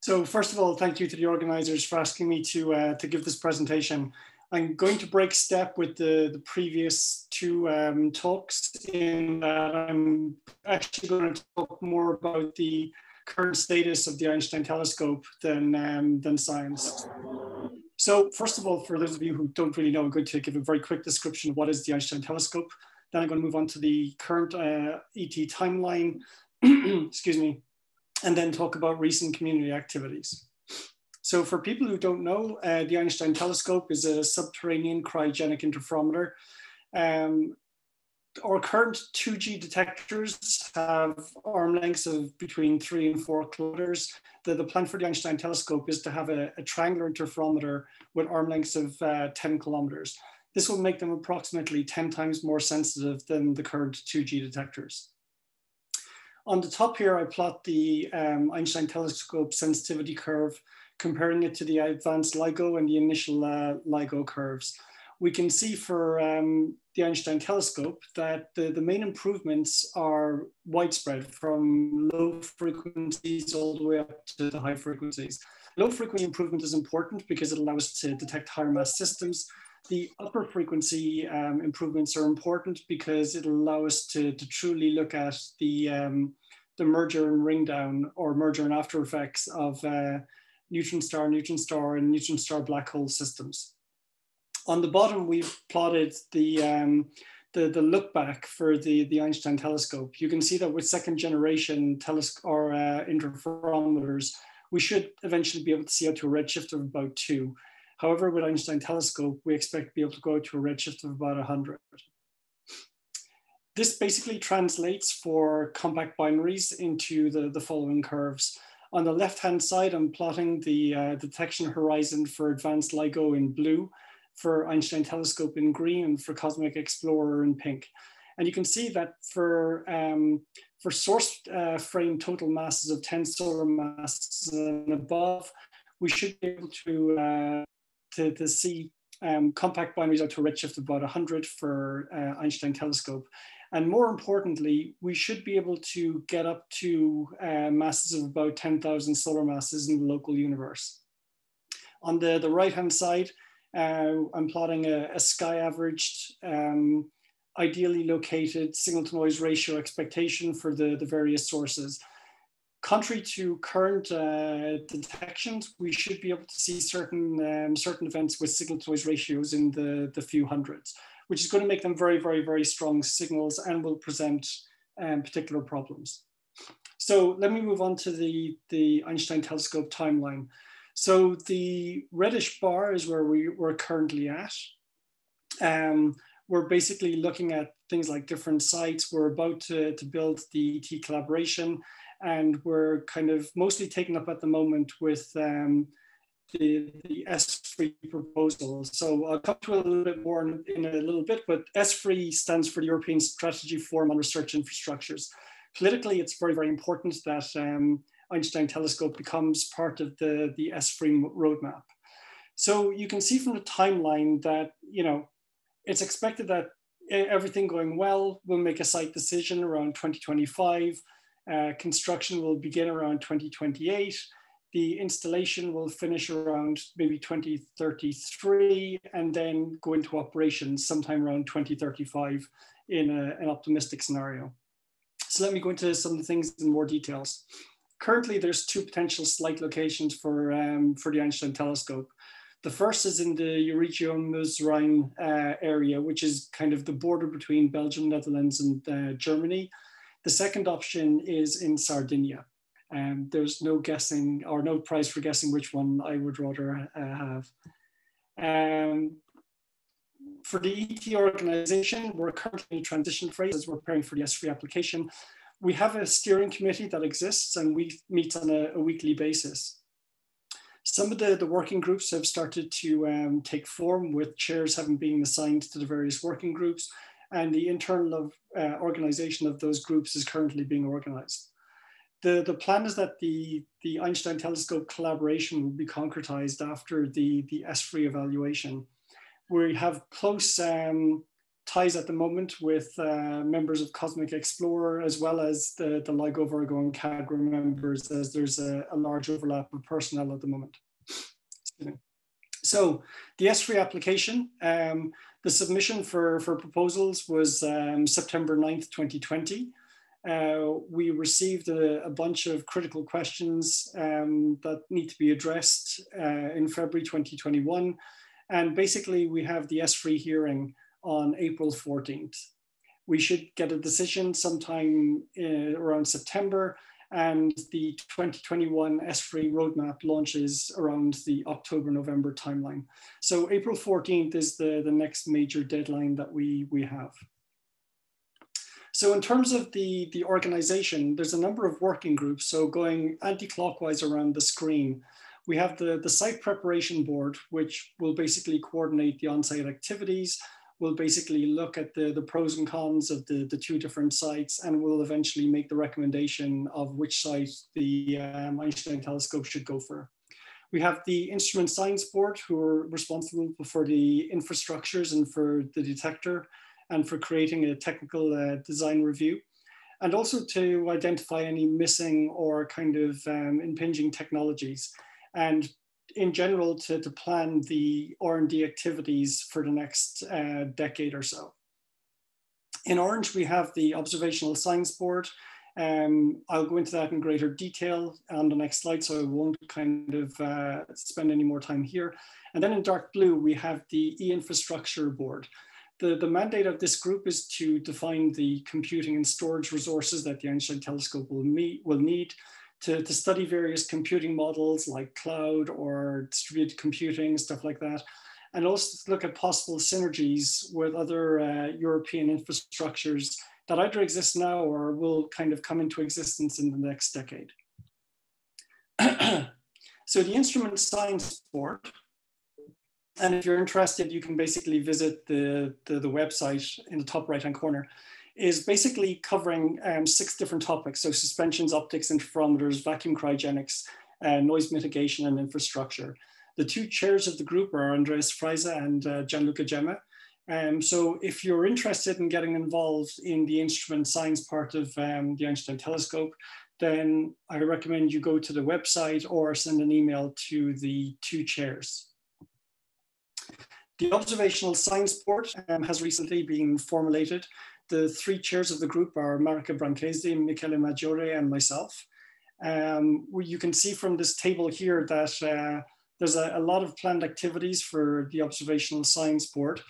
So first of all, thank you to the organizers for asking me to give this presentation. I'm going to break step with the previous two talks in that I'm actually going to talk more about the current status of the Einstein Telescope than science. So first of all, for those of you who don't really know, I'm going to give a very quick description of what is the Einstein Telescope. Then I'm going to move on to the current ET timeline, excuse me, and then talk about recent community activities. So for people who don't know, the Einstein Telescope is a subterranean cryogenic interferometer. Our current 2G detectors have arm lengths of between 3 and 4 kilometers. The plan for the Einstein Telescope is to have a triangular interferometer with arm lengths of 10 kilometers. This will make them approximately 10 times more sensitive than the current 2G detectors. On the top here, I plot the Einstein Telescope sensitivity curve, comparing it to the advanced LIGO and the initial LIGO curves. We can see for the Einstein Telescope that the main improvements are widespread from low frequencies all the way up to the high frequencies. Low frequency improvement is important because it allows us to detect higher mass systems. The upper frequency improvements are important because it'll allow us to truly look at the merger and ring down or merger and after effects of neutron star, and neutron star black hole systems. On the bottom, we've plotted the look back for the Einstein Telescope. You can see that with second generation interferometers, we should eventually be able to see out to a redshift of about 2. However, with Einstein Telescope, we expect to be able to go to a redshift of about 100. This basically translates for compact binaries into the following curves. On the left-hand side, I'm plotting the detection horizon for advanced LIGO in blue, for Einstein Telescope in green, and for Cosmic Explorer in pink. And you can see that for source frame total masses of 10 solar masses and above, we should be able to see compact binaries out to a redshift of about 100 for Einstein Telescope. And more importantly, we should be able to get up to masses of about 10,000 solar masses in the local universe. On the right-hand side, I'm plotting a sky averaged, ideally located signal to noise ratio expectation for the various sources. Contrary to current detections, we should be able to see certain events with signal to noise ratios in the few hundreds, which is going to make them very, very, very strong signals and will present particular problems. So let me move on to the Einstein Telescope timeline. So the reddish bar is where we're currently at. We're basically looking at things like different sites. We're about to build the ET collaboration, and we're kind of mostly taken up at the moment with the S3 proposal. So I'll come to it a little bit more in a little bit, but S3 stands for the European Strategy Forum on Research Infrastructures. Politically, it's very, very important that Einstein Telescope becomes part of the S3 roadmap. So you can see from the timeline that, it's expected that everything going well, we'll make a site decision around 2025. Construction will begin around 2028. The installation will finish around maybe 2033 and then go into operations sometime around 2035 in an optimistic scenario. So let me go into some of the things in more details. Currently, there's 2 potential site locations for the Einstein Telescope. The first is in the Euregio-Meuse-Rhine area, which is kind of the border between Belgium, Netherlands, and Germany. The second option is in Sardinia. There's no guessing or no prize for guessing which one I would rather have. For the ET organization, we're currently in transition phase as we're preparing for the S3 application. We have a steering committee that exists and we meet on a weekly basis. Some of the working groups have started to take form, with chairs having been assigned to the various working groups, and the internal organization of those groups is currently being organized. The plan is that the Einstein Telescope collaboration will be concretized after the S3 evaluation. We have close ties at the moment with members of Cosmic Explorer, as well as the LIGO, Virgo and CAGRA members, as there's a large overlap of personnel at the moment. So the S3 application, the submission for proposals was September 9th, 2020. We received a bunch of critical questions that need to be addressed in February 2021. And basically we have the S3 hearing on April 14th. We should get a decision sometime around September, and the 2021 S3 roadmap launches around the October-November timeline. So April 14th is the next major deadline that we have. So in terms of the organization, there's a number of working groups. So going anti-clockwise around the screen, we have the site preparation board, which will basically coordinate the on-site activities. We'll basically look at the pros and cons of the two different sites, and we'll eventually make the recommendation of which site the Einstein Telescope should go for. We have the Instrument Science Board, who are responsible for the infrastructures and for the detector, and for creating a technical design review, and also to identify any missing or kind of impinging technologies, and in general to plan the R&D activities for the next decade or so. In orange, we have the Observational Science Board. I'll go into that in greater detail on the next slide, so I won't kind of spend any more time here. And then in dark blue, we have the E-Infrastructure Board. The mandate of this group is to define the computing and storage resources that the Einstein Telescope will need to study various computing models like cloud or distributed computing, stuff like that, and also to look at possible synergies with other European infrastructures that either exist now or will kind of come into existence in the next decade. So the Instrument Science Board, and if you're interested, you can basically visit the website in the top right-hand corner, is basically covering 6 different topics. So suspensions, optics, interferometers, vacuum cryogenics, noise mitigation, and infrastructure. The 2 chairs of the group are Andreas Freise and Gianluca Gemma. So if you're interested in getting involved in the instrument science part of the Einstein Telescope, then I recommend you go to the website or send an email to the 2 chairs. The Observational Science Board has recently been formulated. The 3 chairs of the group are Marika Branchesi, Michele Maggiore, and myself. You can see from this table here that there's a lot of planned activities for the Observational Science Board.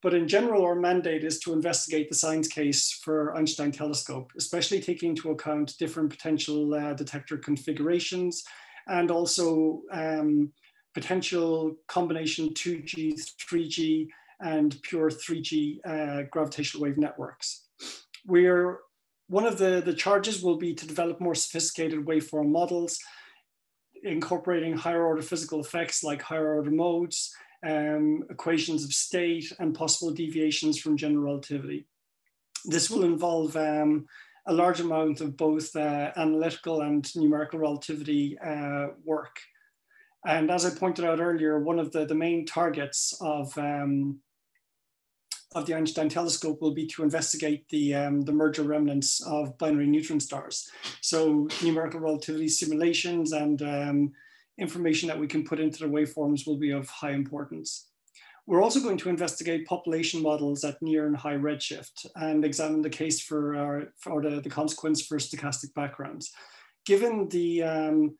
But in general, our mandate is to investigate the science case for Einstein Telescope, especially taking into account different potential detector configurations, and also potential combination 2G, 3G, and pure 3G gravitational wave networks. One of the charges will be to develop more sophisticated waveform models, incorporating higher order physical effects like higher order modes, equations of state, and possible deviations from general relativity. This will involve a large amount of both analytical and numerical relativity work. And as I pointed out earlier, one of the main targets of the Einstein Telescope will be to investigate the merger remnants of binary neutron stars. So numerical relativity simulations and information that we can put into the waveforms will be of high importance. We're also going to investigate population models at near and high redshift and examine the case for the consequence for stochastic backgrounds. Given the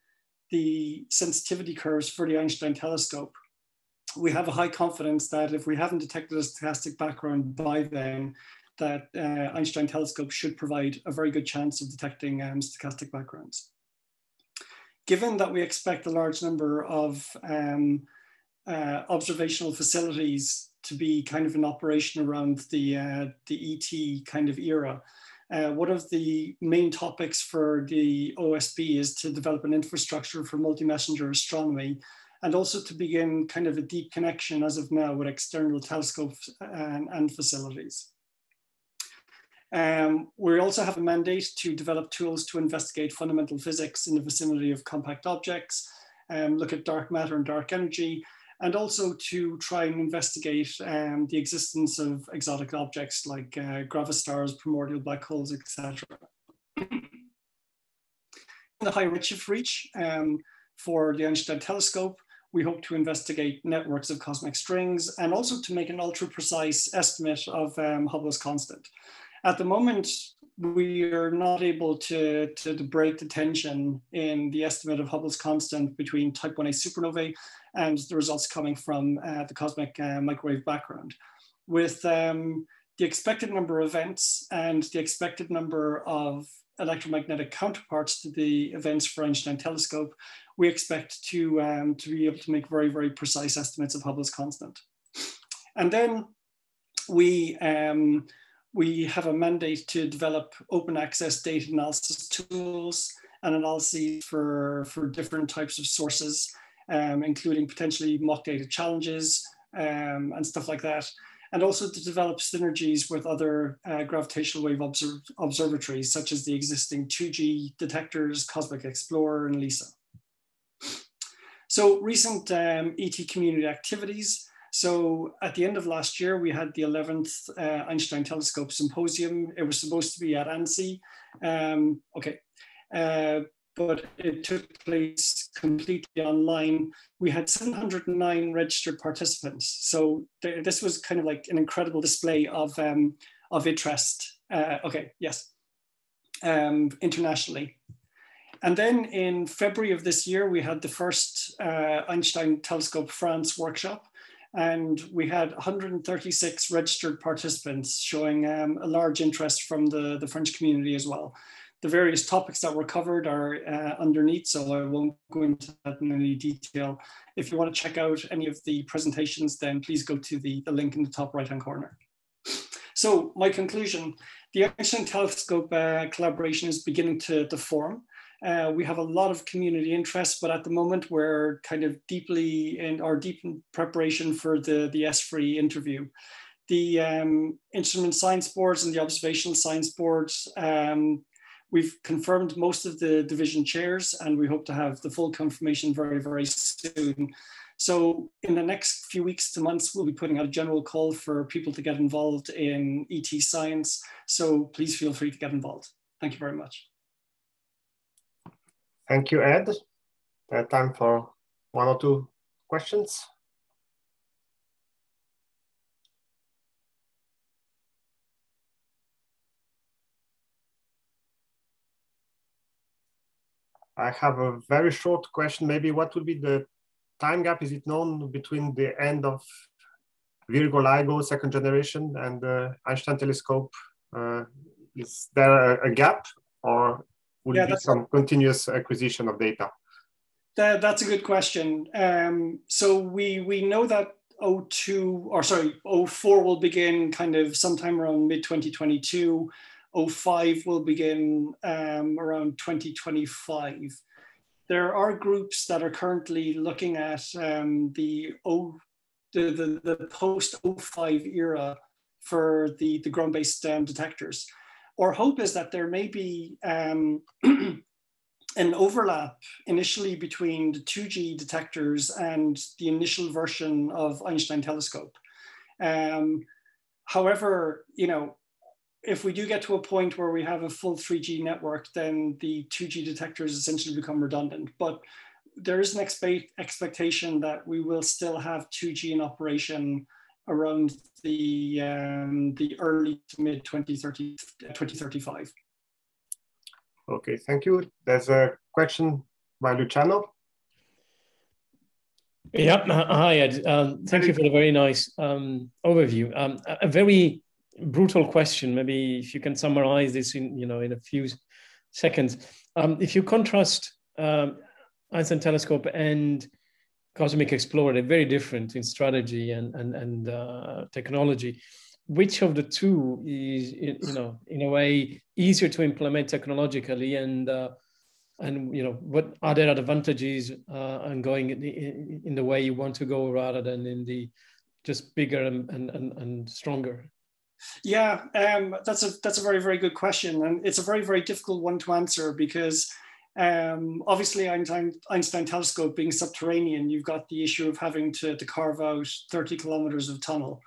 sensitivity curves for the Einstein Telescope, we have a high confidence that if we haven't detected a stochastic background by then, that Einstein Telescope should provide a very good chance of detecting stochastic backgrounds. Given that we expect a large number of observational facilities to be kind of in operation around the ET kind of era, one of the main topics for the OSB is to develop an infrastructure for multi-messenger astronomy, and also to begin kind of a deep connection as of now with external telescopes and facilities. We also have a mandate to develop tools to investigate fundamental physics in the vicinity of compact objects, look at dark matter and dark energy, and also to try and investigate the existence of exotic objects like gravastars, primordial black holes, etc. In the high redshift reach for the Einstein Telescope, we hope to investigate networks of cosmic strings and also to make an ultra precise estimate of Hubble's constant. At the moment, we are not able to break the tension in the estimate of Hubble's constant between type 1a supernovae and the results coming from the cosmic microwave background. With the expected number of events and the expected number of electromagnetic counterparts to the events for Einstein Telescope, we expect to be able to make very, very precise estimates of Hubble's constant. And then we have a mandate to develop open access data analysis tools and analyses for different types of sources, including potentially mock data challenges and stuff like that. And also to develop synergies with other gravitational wave observatories, such as the existing 2G detectors, Cosmic Explorer, and LISA. So recent ET community activities. So at the end of last year, we had the 11th Einstein Telescope Symposium. It was supposed to be at ANSI. But it took place completely online. We had 709 registered participants. So this was kind of like an incredible display of interest, internationally. And then in February of this year, we had the first Einstein Telescope France workshop. And we had 136 registered participants showing a large interest from the French community as well. The various topics that were covered are underneath, so I won't go into that in any detail. If you want to check out any of the presentations, then please go to the link in the top right-hand corner. So my conclusion, the Einstein Telescope collaboration is beginning to form. We have a lot of community interest, but at the moment we're kind of deep in preparation for the ESFRI interview. The instrument science boards and the observational science boards, we've confirmed most of the division chairs, and we hope to have the full confirmation very, very soon. So in the next few weeks to months, we'll be putting out a general call for people to get involved in ET science. So please feel free to get involved. Thank you very much. Thank you, Ed. Time for one or two questions. I have a very short question. Maybe what would be the time gap? Is it known between the end of Virgo LIGO second generation and the Einstein Telescope? Is there a gap, or will it be some continuous acquisition of data? That's a good question. So we know that 04 will begin kind of sometime around mid-2022. 05 will begin around 2025. There are groups that are currently looking at the post-05 era for the ground-based detectors. Our hope is that there may be an overlap initially between the 2G detectors and the initial version of Einstein Telescope. However, if we do get to a point where we have a full 3G network, then the 2G detectors essentially become redundant. But there is an expectation that we will still have 2G in operation around the early to mid 2035. Okay, thank you. There's a question by Luciano. Yeah, hi Ed. Thank you for the very nice overview. A very brutal question. Maybe if you can summarize this in a few seconds. If you contrast Einstein Telescope and Cosmic Explorer, they're very different in strategy and technology. Which of the two is, in a way, easier to implement technologically, and what are their advantages and going in the way you want to go rather than in the just bigger and stronger? Yeah, that's a very, very good question, and it's a very, very difficult one to answer because Obviously, Einstein Telescope being subterranean, you've got the issue of having to carve out 30 kilometers of tunnel.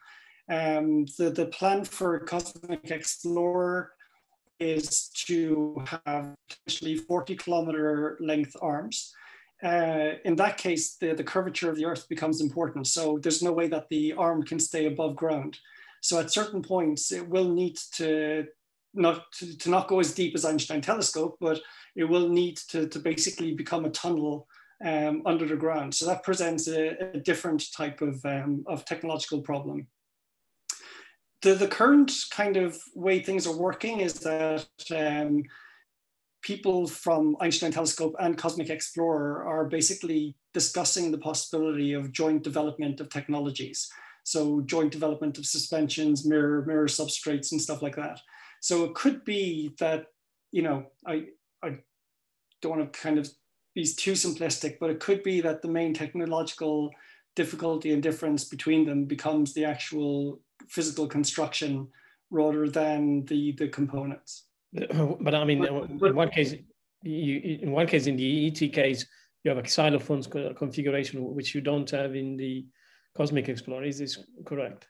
The plan for Cosmic Explorer is to have potentially 40-kilometer length arms. In that case, the curvature of the Earth becomes important. So there's no way that the arm can stay above ground. So at certain points, it will need to not go as deep as Einstein Telescope, but it will need to basically become a tunnel under the ground. So that presents a different type of technological problem. The current kind of way things are working is that people from Einstein Telescope and Cosmic Explorer are basically discussing the possibility of joint development of technologies. So joint development of suspensions, mirror substrates and stuff like that. So it could be that, I don't want to kind of be too simplistic, but it could be that the main technological difficulty and difference between them becomes the actual physical construction rather than the components. But I mean, in one case, in the ET case, you have a xylophone configuration, which you don't have in the Cosmic Explorer. Is this correct?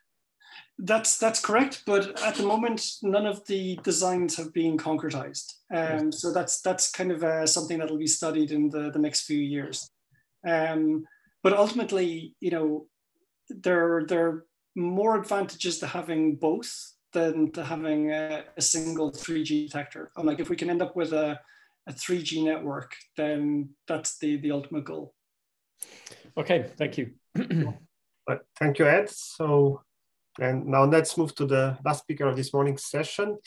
That's correct, but at the moment, none of the designs have been concretized. So that's kind of something that will be studied in the next few years. But ultimately, there are more advantages to having both than to having a single 3G detector. And like if we can end up with a 3G network, then that's the ultimate goal. Okay, thank you. Thank you, Ed. So, and now let's move to the last speaker of this morning's session.